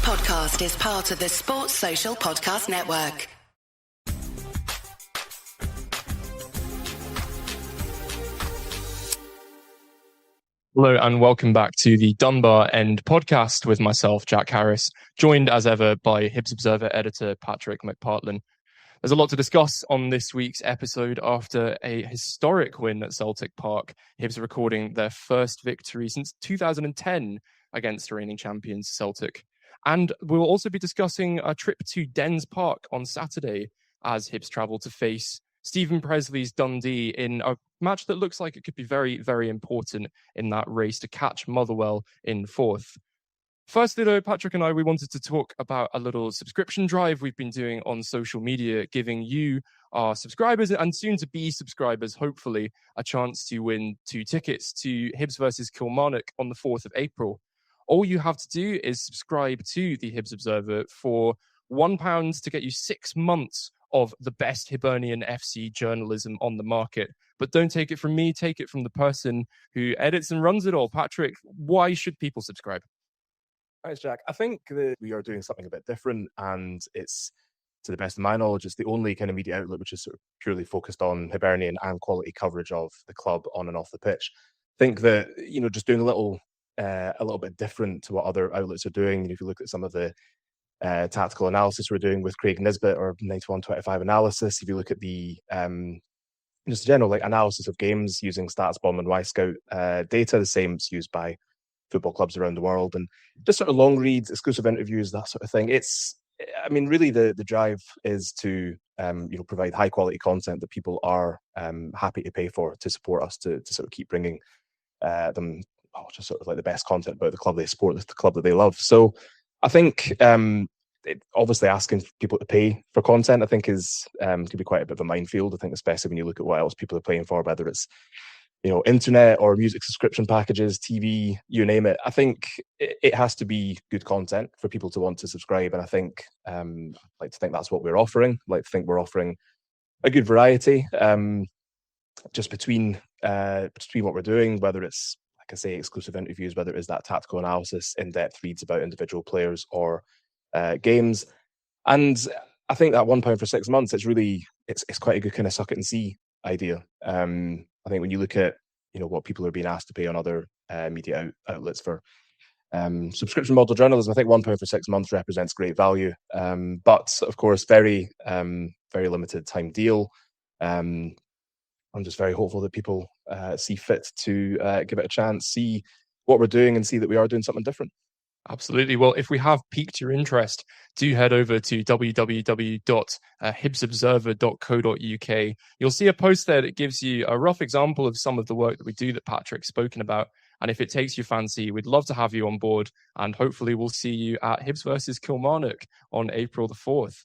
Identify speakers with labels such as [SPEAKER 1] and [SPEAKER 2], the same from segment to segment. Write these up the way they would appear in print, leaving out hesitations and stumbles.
[SPEAKER 1] podcast is part of the Sports Social Podcast Network.
[SPEAKER 2] Hello and welcome back to the Dunbar End podcast with myself, Jack Harris, joined as ever by Hibs Observer editor Patrick McPartlin. There's a lot to discuss on this week's episode after a historic win at Celtic Park. Hibs are recording their first victory since 2010 against reigning champions Celtic. And we'll also be discussing a trip to Dens Park on Saturday as Hibs travel to face Stephen Presley's Dundee in a match that looks like it could be very, very important in that race to catch Motherwell in fourth. Firstly, though, Patrick and I, we wanted to talk about a little subscription drive we've been doing on social media, giving you, our subscribers and soon-to-be subscribers, hopefully, a chance to win 2 tickets to Hibs versus Kilmarnock on the 4th of April. All you have to do is subscribe to the Hibs Observer for £1 to get you 6 months of the best Hibernian FC journalism on the market. But don't take it from me, take it from the person who edits and runs it all. Patrick, why should people subscribe?
[SPEAKER 3] Thanks, Jack. I think that we are doing something a bit different, and it's, to the best of my knowledge, it's the only kind of media outlet which is sort of purely focused on Hibernian and quality coverage of the club on and off the pitch. I think that, just doing a little bit different to what other outlets are doing. If you look at some of the tactical analysis we're doing with Craig Nisbet or 9125 analysis, if you look at the just general analysis of games using StatsBomb and Wyscout data, the same that's used by football clubs around the world, and just sort of long reads, exclusive interviews, that sort of thing. Really the drive is to provide high quality content that people are happy to pay for to support us to sort of keep bringing them just sort of like the best content about the club they support, the club that they love. So I think obviously asking people to pay for content, I think is could be quite a bit of a minefield. I think especially when you look at what else people are paying for, whether it's internet or music subscription packages, TV, you name it. I think it has to be good content for people to want to subscribe. And I think I'd like to think that's what we're offering. I'd like to think we're offering a good variety just between what we're doing, whether it's, like I say, exclusive interviews, whether it is that tactical analysis, in-depth reads about individual players or games. And I think that £1 for 6 months, it's quite a good kind of suck it and see idea. I think when you look at what people are being asked to pay on other media outlets for subscription model journalism, I think £1 for 6 months represents great value. But of course, very limited time deal. I'm just very hopeful that people see fit to give it a chance, see what we're doing, and see that we are doing something different.
[SPEAKER 2] Absolutely. Well, if we have piqued your interest, do head over to www.hibsobserver.co.uk. You'll see a post there that gives you a rough example of some of the work that we do that Patrick's spoken about. And if it takes your fancy, we'd love to have you on board. And hopefully we'll see you at Hibs versus Kilmarnock on April the 4th.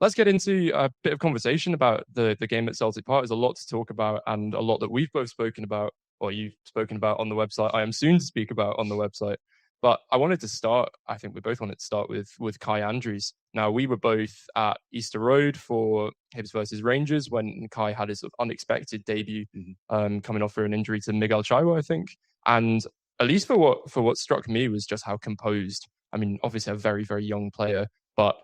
[SPEAKER 2] Let's get into a bit of conversation about the game at Celtic Park. There's a lot to talk about and a lot that we've both spoken about, or you've spoken about on the website. I am soon to speak about on the website. But I wanted to start, I think we both wanted to start with Kai Andrews. Now, we were both at Easter Road for Hibs versus Rangers when Kai had his sort of unexpected debut, coming off for an injury to Miguel Chaiwo, I think. And at least for what struck me was just how composed. I mean, obviously a very, very young player, but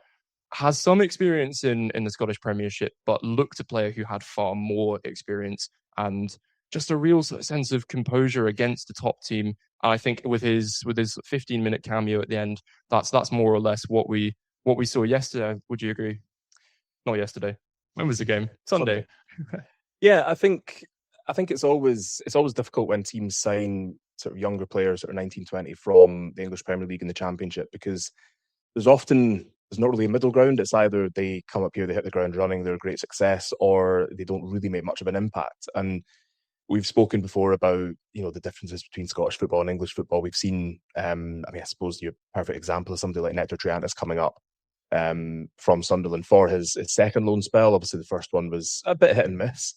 [SPEAKER 2] has some experience in the Scottish Premiership, but looked a player who had far more experience and just a real sort of sense of composure against the top team. And I think with his 15-minute cameo at the end, that's more or less what we saw yesterday. Would you agree? Not yesterday. When was the game? Sunday.
[SPEAKER 3] Yeah, I think it's always difficult when teams sign sort of younger players, sort of 19, 20 from the English Premier League and the Championship, because there's not really a middle ground. It's either they come up here, they hit the ground running, they're a great success, or they don't really make much of an impact. And we've spoken before about the differences between Scottish football and English football. We've seen, I suppose your perfect example is somebody like Nectar Triantis coming up from Sunderland for his second loan spell. Obviously, the first one was a bit hit and miss,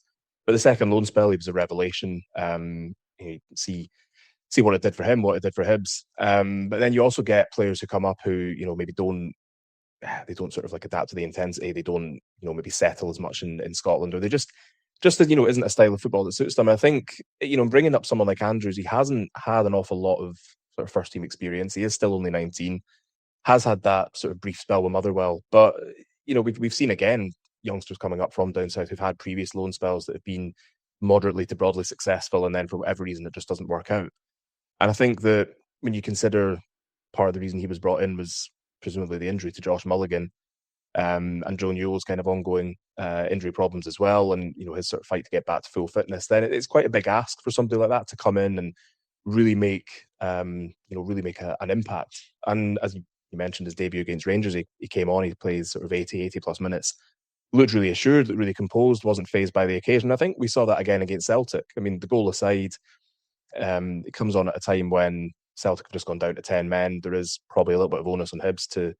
[SPEAKER 3] but the second loan spell, he was a revelation. You see what it did for him, what it did for Hibs. But then you also get players who come up who maybe don't sort of adapt to the intensity. They don't maybe settle as much in Scotland, or they just isn't a style of football that suits them. I think bringing up someone like Andrews, he hasn't had an awful lot of sort of first team experience. He is still only 19. has had that sort of brief spell with Motherwell. But, we've seen again youngsters coming up from down south who've had previous loan spells that have been moderately to broadly successful, and then for whatever reason it just doesn't work out. And I think that when you consider part of the reason he was brought in was presumably the injury to Josh Mulligan, and Joe Newell's kind of ongoing injury problems as well, and his sort of fight to get back to full fitness, then it's quite a big ask for somebody like that to come in and really make an impact. And as you mentioned, his debut against Rangers, he came on, he plays sort of 80 plus minutes, looked really assured, looked really composed, wasn't fazed by the occasion. I think we saw that again against Celtic. I mean, the goal aside, it comes on at a time when Celtic have just gone down to 10 men. There is probably a little bit of onus on Hibs to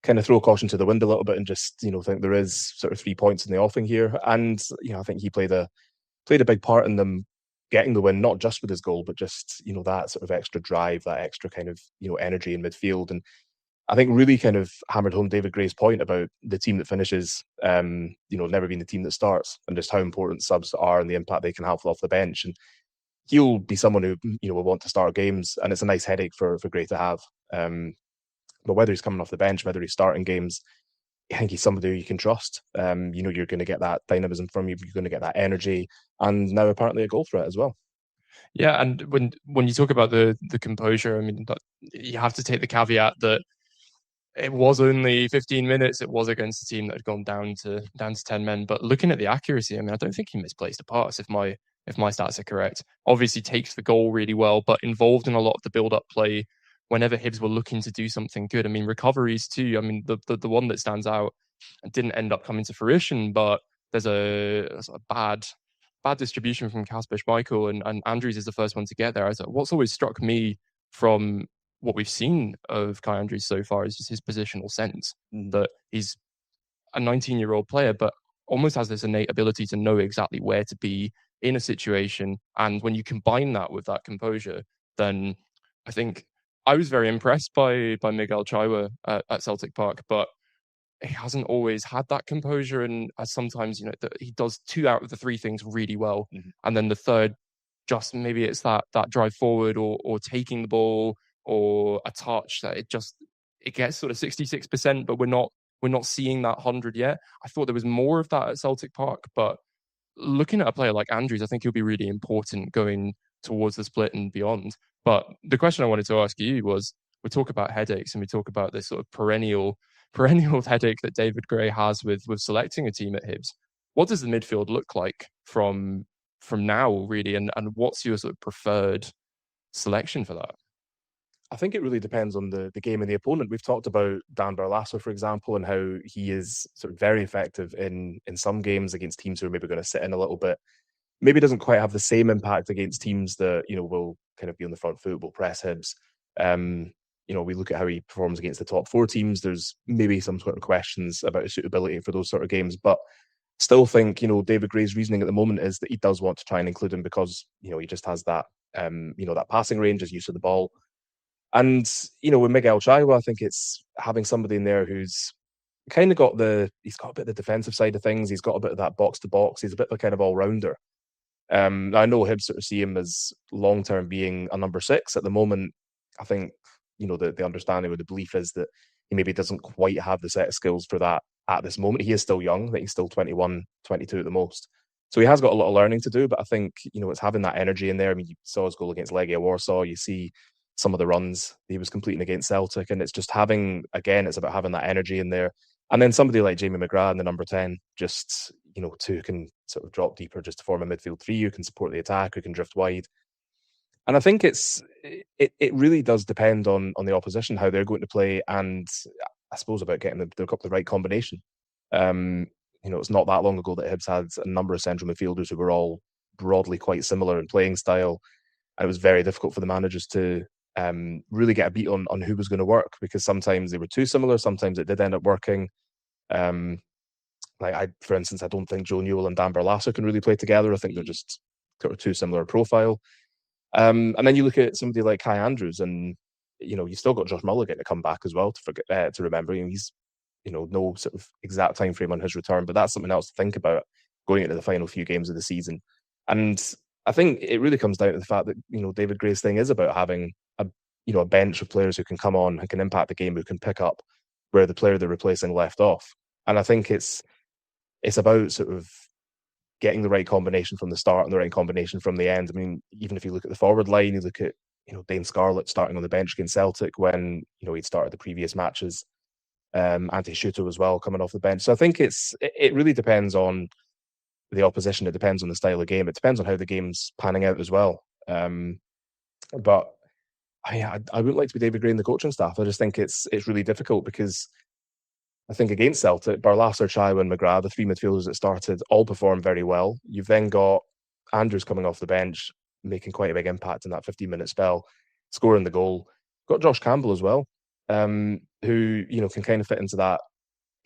[SPEAKER 3] kind of throw caution to the wind a little bit and just, think there is sort of 3 points in the offing here. And, I think he played a big part in them getting the win, not just with his goal, but just, that sort of extra drive, that extra kind of, energy in midfield. And I think really kind of hammered home David Gray's point about the team that finishes, never being the team that starts, and just how important subs are and the impact they can have off the bench. And he'll be someone who, will want to start games, and it's a nice headache for Gray to have. But whether he's coming off the bench, whether he's starting games, I think he's somebody who you can trust. You're going to get that dynamism from you, you're going to get that energy, and now apparently a goal threat as well.
[SPEAKER 2] Yeah, and when you talk about the composure, I mean, you have to take the caveat that it was only 15 minutes. It was against a team that had gone down to 10 men. But looking at the accuracy, I mean, I don't think he misplaced a pass, if my stats are correct. Obviously takes the goal really well, but involved in a lot of the build-up play whenever Hibs were looking to do something good. I mean, recoveries too. I mean, the one that stands out and didn't end up coming to fruition, but there's a bad distribution from Kasper Schmeichel, and Andrews is the first one to get there. What's always struck me from what we've seen of Kai Andrews so far is just his positional sense, that he's a 19-year-old player, but almost has this innate ability to know exactly where to be in a situation. And when you combine that with that composure, then I think I was very impressed by Miguel Chaiwa at Celtic Park, but he hasn't always had that composure. And sometimes, he does 2 out of the 3 things really well. Mm-hmm. And then the third, just maybe it's that drive forward or taking the ball or a touch that it gets sort of 66%, but we're not seeing that 100 yet. I thought there was more of that at Celtic Park, but looking at a player like Andrews, I think he'll be really important going towards the split and beyond. But the question I wanted to ask you was, we talk about headaches and we talk about this sort of perennial headache that David Gray has with selecting a team at Hibs. What does the midfield look like from now, really, and what's your sort of preferred selection for that?
[SPEAKER 3] I think it really depends on the game and the opponent. We've talked about Dan Barlasso, for example, and how he is sort of very effective in some games against teams who are maybe going to sit in a little bit. Maybe doesn't quite have the same impact against teams that, will kind of be on the front foot, will press Hibs. We look at how he performs against the top 4 teams. There's maybe some sort of questions about his suitability for those sort of games, but still think, David Gray's reasoning at the moment is that he does want to try and include him because, he just has that, that passing range, his use of the ball. And, with Miguel Chaiwa, I think it's having somebody in there who's kind of he's got a bit of the defensive side of things. He's got a bit of that box to box. He's a bit of a kind of all-rounder. I know Hibs sort of see him as long-term being a number 6. At the moment, I think, the understanding or the belief is that he maybe doesn't quite have the set of skills for that at this moment. He is still young. I think he's still 21, 22 at the most. So he has got a lot of learning to do, but I think, it's having that energy in there. I mean, you saw his goal against Legia Warsaw. You see some of the runs he was completing against Celtic, and it's just it's about having that energy in there. And then somebody like Jamie McGrath in the number 10, just, who can sort of drop deeper just to form a midfield 3, who can support the attack, who can drift wide. And I think it really does depend on the opposition, how they're going to play, and I suppose about getting the right combination. It's not that long ago that Hibs had a number of central midfielders who were all broadly quite similar in playing style, and it was very difficult for the managers to really get a beat on who was going to work, because sometimes they were too similar, sometimes it did end up working. For instance, I don't think Joe Newell and Dan Barlasso can really play together. I think they're just sort of too similar profile. And then you look at somebody like Kai Andrews, and you still got Josh Mulligan to come back as well to remember. He's no sort of exact time frame on his return, but that's something else to think about going into the final few games of the season. And I think it really comes down to the fact that David Gray's thing is about having a bench of players who can come on, who can impact the game, who can pick up where the player they're replacing left off. And I think it's about sort of getting the right combination from the start and the right combination from the end. I mean, even if you look at the forward line, you look at Dane Scarlett starting on the bench against Celtic when he'd started the previous matches. Ante Shuto as well coming off the bench. So I think it really depends on the opposition. It depends on the style of game. It depends on how the game's panning out as well. But I wouldn't like to be David Gray and the coaching staff. I just think it's really difficult because I think against Celtic, Barlaser, Chaiwo and McGrath, the three midfielders that started, all performed very well. You've then got Andrews coming off the bench, making quite a big impact in that 15-minute spell, scoring the goal. Got Josh Campbell as well, who can kind of fit into that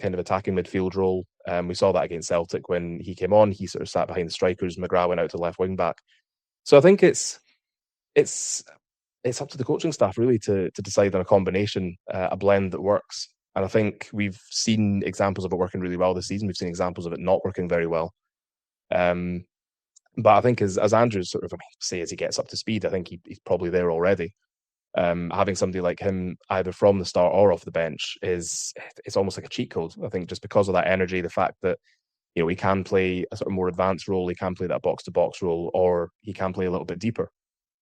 [SPEAKER 3] kind of attacking midfield role. We saw that against Celtic when he came on. He sort of sat behind the strikers. McGrath went out to left wing back. So I think it's up to the coaching staff really to decide on a combination, a blend that works. And I think we've seen examples of it working really well this season. We've seen examples of it not working very well. But I think as Andrews sort of as he gets up to speed, I think he's probably there already. Having somebody like him either from the start or off the bench it's almost like a cheat code. I think just because of that energy, the fact that he can play a sort of more advanced role, he can play that box to box role, or he can play a little bit deeper.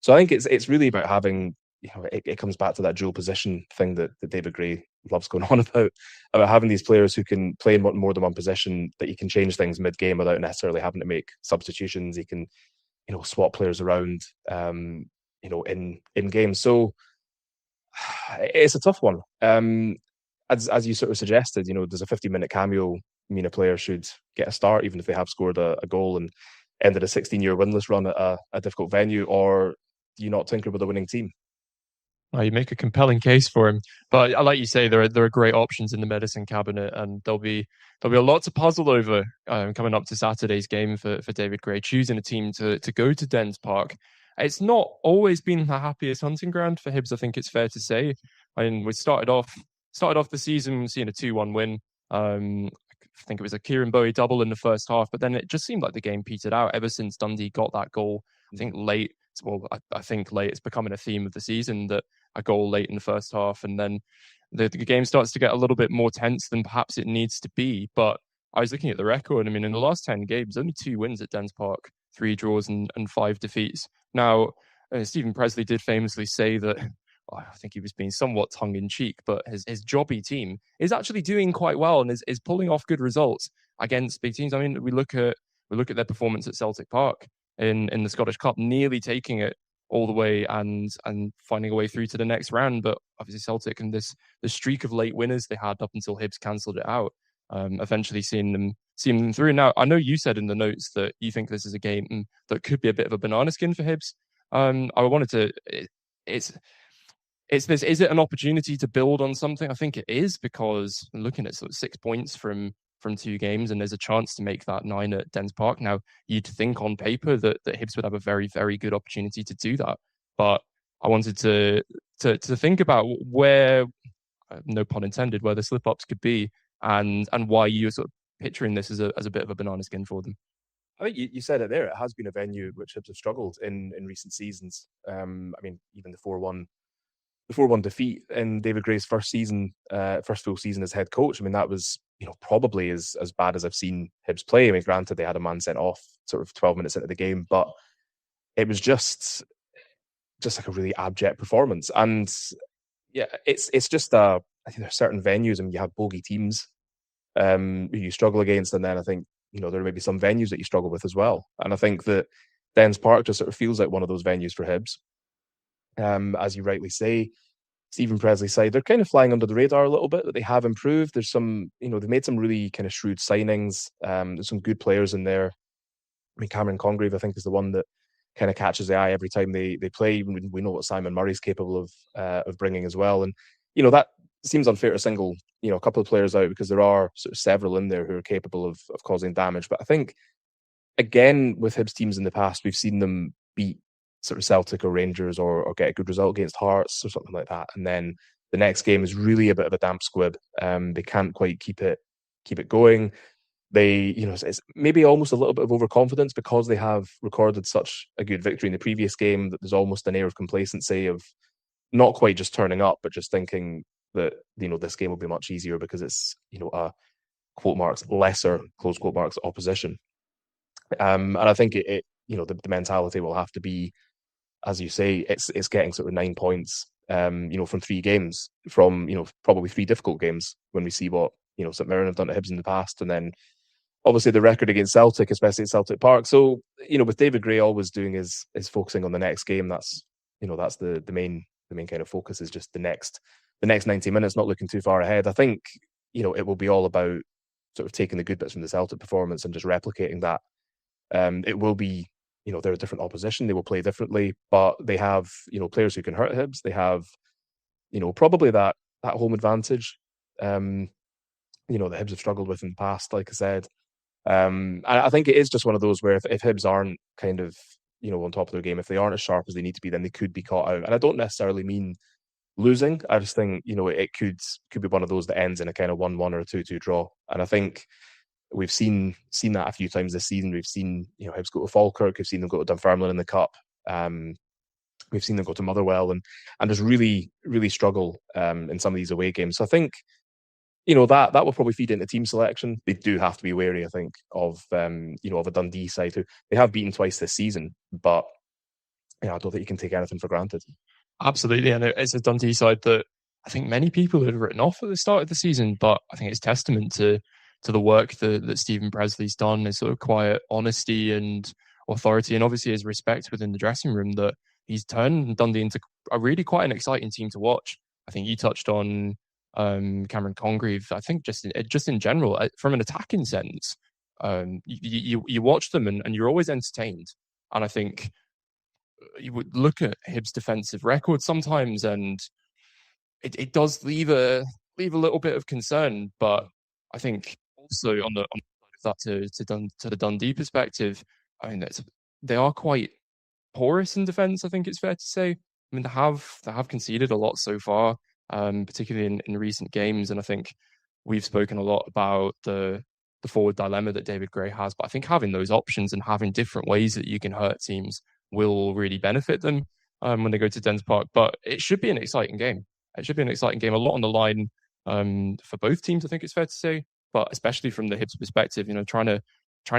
[SPEAKER 3] So I think it's really about having it comes back to that dual position thing that David Gray loves going on about having these players who can play in more than one position, that you can change things mid game without necessarily having to make substitutions. You can swap players around in games. So it's a tough one. As you sort of suggested, does a 50-minute cameo mean a player should get a start even if they have scored a goal and ended a 16-year winless run at a difficult venue, or do you not tinker with a winning team?
[SPEAKER 2] Well, you make a compelling case for him, but like you say, there are great options in the medicine cabinet, and there'll be a lot to puzzle over coming up to Saturday's game for David Gray, choosing a team to go to Dens Park. It's not always been the happiest hunting ground for Hibs, I think it's fair to say. I mean, we started off the season seeing a 2-1 win. I think it was a Kieran Bowie double in the first half, but then it just seemed like the game petered out ever since Dundee got that goal. I think late. Well, I think late. It's becoming a theme of the season that a goal late in the first half, and then the game starts to get a little bit more tense than perhaps it needs to be. But I was looking at the record. I mean, in the last 10 games, only 2 wins at Dens Park, 3 draws and 5 defeats. Now, Stephen Presley did famously say that, I think he was being somewhat tongue-in-cheek, but his jobby team is actually doing quite well and is pulling off good results against big teams. I mean, we look at their performance at Celtic Park in the Scottish Cup, nearly taking it all the way and finding a way through to the next round. But obviously Celtic and the streak of late winners they had up until Hibs cancelled it out, eventually seeing them through. Now, I know you said in the notes that you think this is a game that could be a bit of a banana skin for Hibs. I wanted to... Is it an opportunity to build on something? I think it is, because looking at sort of 6 points from 2 games, and there's a chance to make that 9 at Dens Park. Now, you'd think on paper that Hibs would have a very, very good opportunity to do that. But I wanted to think about where, no pun intended, where the slip-ups could be, and why you're sort of picturing this as a bit of a banana skin for them.
[SPEAKER 3] I think you said it there. It has been a venue which Hibs have struggled in recent seasons. I mean, even the 4-1 defeat in David Gray's first full season as head coach. I mean, that was probably as bad as I've seen Hibs play. I mean, granted, they had a man sent off sort of 12 minutes into the game, but it was just like a really abject performance. And yeah, it's just I think there are certain venues, I mean, you have bogey teams who you struggle against, and then I think there may be some venues that you struggle with as well. And I think that Dens Park just sort of feels like one of those venues for Hibs. As you rightly say, Stephen Presley's side, they're kind of flying under the radar a little bit, but they have improved. There's some, they've made some really kind of shrewd signings. There's some good players in there. I mean, Cameron Congreve, I think, is the one that kind of catches the eye every time they play. We know what Simon Murray's capable of bringing as well. And, that seems unfair to single, a couple of players out, because there are sort of several in there who are capable of causing damage. But I think, again, with Hibs teams in the past, we've seen them beat sort of Celtic or Rangers or get a good result against Hearts or something like that, and then the next game is really a bit of a damp squib. They can't quite keep it going. They, it's maybe almost a little bit of overconfidence because they have recorded such a good victory in the previous game that there's almost an air of complacency of, not quite just turning up, but just thinking that, this game will be much easier because it's, a quote marks lesser, close quote marks, opposition. And I think the mentality will have to be, as you say, it's getting sort of 9 points, from 3 games, from, probably 3 difficult games when we see what, St Mirren have done to Hibs in the past, and then obviously the record against Celtic, especially at Celtic Park. So, with David Gray always doing is focusing on the next game. That's the main kind of focus, is just the next 90 minutes, not looking too far ahead. I think, it will be all about sort of taking the good bits from the Celtic performance and just replicating that. It will be, they're a different opposition. They will play differently, but they have, players who can hurt Hibs. They have, probably that home advantage, that Hibs have struggled with in the past, like I said. And I think it is just one of those where if Hibs aren't kind of, on top of their game, if they aren't as sharp as they need to be, then they could be caught out. And I don't necessarily mean losing. I just think, it could be one of those that ends in a kind of 1-1 or a 2-2 draw. And I think we've seen that a few times this season. We've seen, Hibs go to Falkirk. We've seen them go to Dunfermline in the Cup. We've seen them go to Motherwell and just really, really struggle in some of these away games. So I think, that will probably feed into team selection. They do have to be wary, I think, of of a Dundee side who they have beaten twice this season, but I don't think you can take anything for granted.
[SPEAKER 2] Absolutely, and it's a Dundee side that I think many people had written off at the start of the season, but I think it's testament to the work that Stephen Presley's done, his sort of quiet honesty and authority, and obviously his respect within the dressing room, that he's turned Dundee into a really quite an exciting team to watch. I think you touched on Cameron Congreve. I think just in general, from an attacking sense, you watch them and you're always entertained. And I think you would look at Hibs' defensive record sometimes, and it does leave a little bit of concern. But I think also on the that to the Dundee perspective, I mean they are quite porous in defence. I think it's fair to say. I mean they have conceded a lot so far, particularly in recent games, and I think we've spoken a lot about the forward dilemma that David Gray has. But I think having those options and having different ways that you can hurt teams will really benefit them when they go to Dens Park. But it should be an exciting game. It should be an exciting game. A lot on the line for both teams, I think it's fair to say. But especially from the Hibs perspective, trying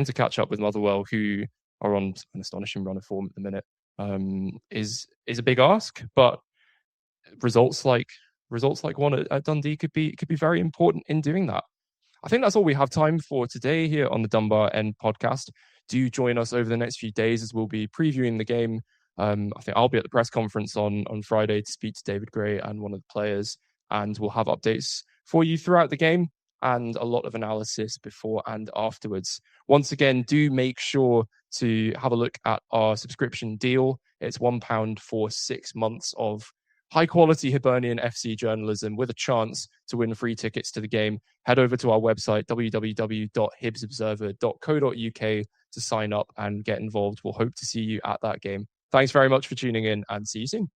[SPEAKER 2] to catch up with Motherwell, who are on an astonishing run of form at the minute, is a big ask. But results like one at Dundee could be very important in doing that. I think that's all we have time for today here on the Dunbar End podcast. Do join us over the next few days as we'll be previewing the game. I think I'll be at the press conference on Friday to speak to David Gray and one of the players, and we'll have updates for you throughout the game and a lot of analysis before and afterwards. Once again, do make sure to have a look at our subscription deal. It's £1 for 6 months of high-quality Hibernian FC journalism with a chance to win free tickets to the game. Head over to our website, www.hibsobserver.co.uk, to sign up and get involved. We'll hope to see you at that game. Thanks very much for tuning in, and see you soon.